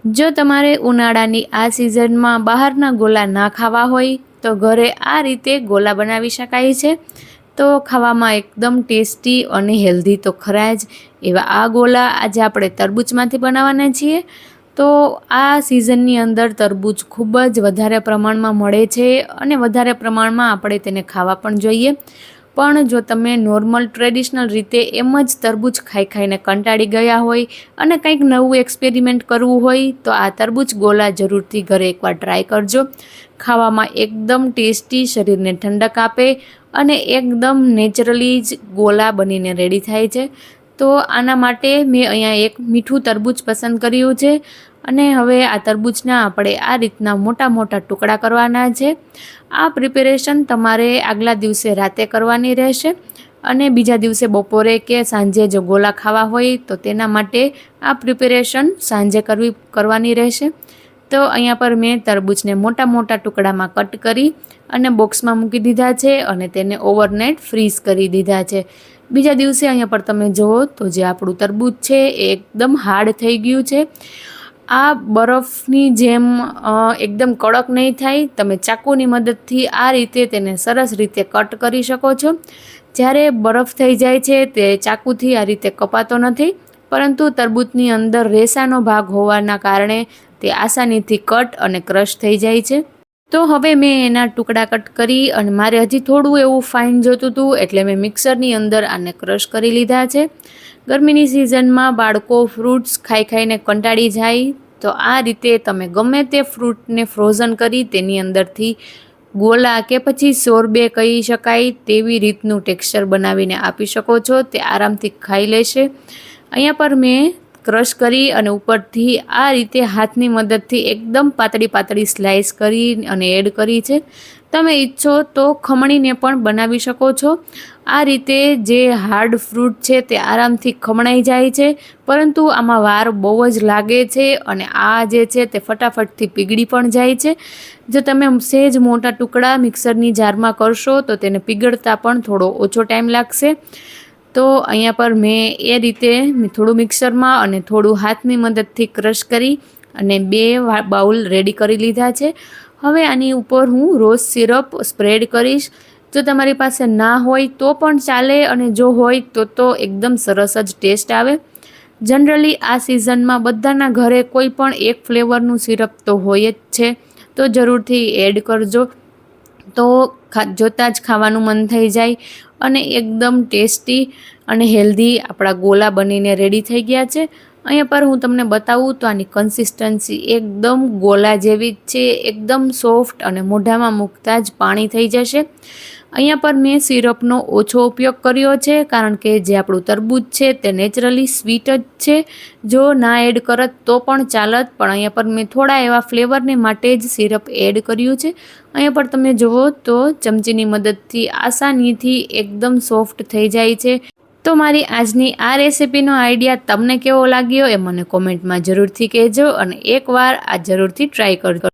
જો તમારે ઉનાળાની આ સિઝનમાં બહારના ગોલા ના ખાવા હોય તો ઘરે આ રીતે ગોલા બનાવી શકાય છે। તો ખાવામાં એકદમ ટેસ્ટી અને હેલ્ધી તો ખરા જ એવા આ ગોલા આજે આપણે તરબૂચમાંથી બનાવવાના છીએ। તો આ સિઝનની અંદર તરબૂચ ખૂબ જ વધારે પ્રમાણમાં મળે છે અને વધારે પ્રમાણમાં આપણે તેને ખાવા પણ જોઈએ। પણ જો તમે નોર્મલ ટ્રેડિશનલ રીતે એમ જ તરબૂચ ખાઈને કંટાળી ગયા હોય અને કંઈક નવું એક્સપેરિમેન્ટ કરવું હોય તો આ તરબૂચ ગોલા જરૂરથી ઘરે એકવાર ટ્રાય કરજો। ખાવામાં એકદમ ટેસ્ટી, શરીરને ઠંડક આપે અને એકદમ નેચરલી જ ગોલા બનીને રેડી થાય છે। તો આના માટે મેં અહીંયા એક મીઠું તરબૂચ પસંદ કર્યું છે અને હવે આ તરબૂચના આપણે આ રીતના મોટા મોટા ટુકડા કરવાના છે। આ પ્રિપેરેશન તમારે આગલા દિવસે રાતે કરવાની રહેશે અને બીજા દિવસે બપોરે કે સાંજે જો ગોલા ખાવા હોય તો તેના માટે આ પ્રિપેરેશન સાંજે કરવાની રહેશે। તો અહીંયા પર મેં તરબૂચને મોટા મોટા ટુકડામાં કટ કરી અને બોક્સમાં મૂકી દીધા છે અને તેને ઓવરનાઇટ ફ્રીઝ કરી દીધા છે। બીજા દિવસે અહીંયા પર તમે જુઓ તો જે આપણું તરબૂચ છે એ એકદમ હાર્ડ થઈ ગયું છે। આ બરફની જેમ એકદમ કડક નહીં થાય। તમે ચાકુની મદદથી આ રીતે તેને સરસ રીતે કટ કરી શકો છો। જ્યારે બરફ થઈ જાય છે તે ચાકુથી આ રીતે કપાતો નથી, પરંતુ તરબૂચની અંદર રેસાનો ભાગ હોવાના કારણે તે આસાનીથી કટ અને ક્રશ થઈ જાય છે। તો હવે મેં એના ટુકડા કટ કરી અને મારે હજી થોડું એવું ફાઇન જોતું હતું એટલે મેં મિક્સરની અંદર આને ક્રશ કરી લીધા છે। ગરમીની સિઝનમાં બાળકો ફ્રૂટ્સ ખાઈને કંટાળી જાય તો આ રીતે તમે ગમે તે ફ્રૂટને ફ્રોઝન કરી તેની અંદરથી ગોલા કે પછી સોરબે કહી શકાય તેવી રીતનું ટેક્સચર બનાવીને આપી શકો છો। તે આરામથી ખાઈ લેશે। અહીંયા પર મેં ક્રશ કરી અને ઉપરથી આ રીતે હાથની મદદથી એકદમ પાતળી પાતળી સ્લાઇસ કરી અને એડ કરી છે। તમે ઈચ્છો તો ખમણીને પણ બનાવી શકો છો। આ રીતે જે હાર્ડ ફ્રૂટ છે તે આરામથી ખમણાઈ જાય છે, પરંતુ આમાં વાર બહુ જ લાગે છે અને આ જે છે તે ફટાફટથી પીગળી પણ જાય છે। જો તમે સહેજ મોટા ટુકડા મિક્સરની જારમાં કરશો તો તેને પીગળતા પણ થોડો ઓછો ટાઈમ લાગશે। તો અહીંયા પર મેં એ રીતે થોડું મિક્સરમાં અને થોડું હાથની મદદથી ક્રશ કરી અને 2 બાઉલ રેડી કરી લીધા છે। હવે આની ઉપર હું રોઝ સિરપ સ્પ્રેડ કરીશ। જો તમારી પાસે ના હોય તો પણ ચાલે અને જો હોય તો એકદમ સરસ જ ટેસ્ટ આવે। જનરલી આ સિઝનમાં બધાના ઘરે કોઈ પણ એક ફ્લેવરનું સિરપ તો હોય જ છે, તો જરૂરથી એડ કરજો। તો જોતાં જ ખાવાનું મન થઈ જાય અને એકદમ ટેસ્ટી અને હેલ્ધી આપણા ગોલા બનીને રેડી થઈ ગયા છે। અહીંયા પર હું તમને બતાવું તો આની કન્સિસ્ટન્સી એકદમ ગોલા જેવી જ છે, એકદમ સોફ્ટ અને મોઢામાં મૂકતા જ પાણી થઈ જશે। અહીંયા પર મેં સિરપનો ઓછો ઉપયોગ કર્યો છે કારણ કે જે આપણું તરબૂચ છે તે નેચરલી સ્વીટ જ છે। જો ના એડ કરત તો પણ ચાલત, પણ અહીંયા પર મેં થોડા એવા ફ્લેવરને માટે જ સિરપ એડ કર્યું છે। અહીંયા પર તમે જુઓ તો ચમચીની મદદથી આસાનીથી એકદમ સોફ્ટ થઈ જાય છે। તો મારી આજની આ રેસિપીનો આઈડિયા તમને કેવો લાગ્યો એ મને કોમેન્ટમાં જરૂરથી કહેજો અને એકવાર આ જરૂરથી ટ્રાય કરજો।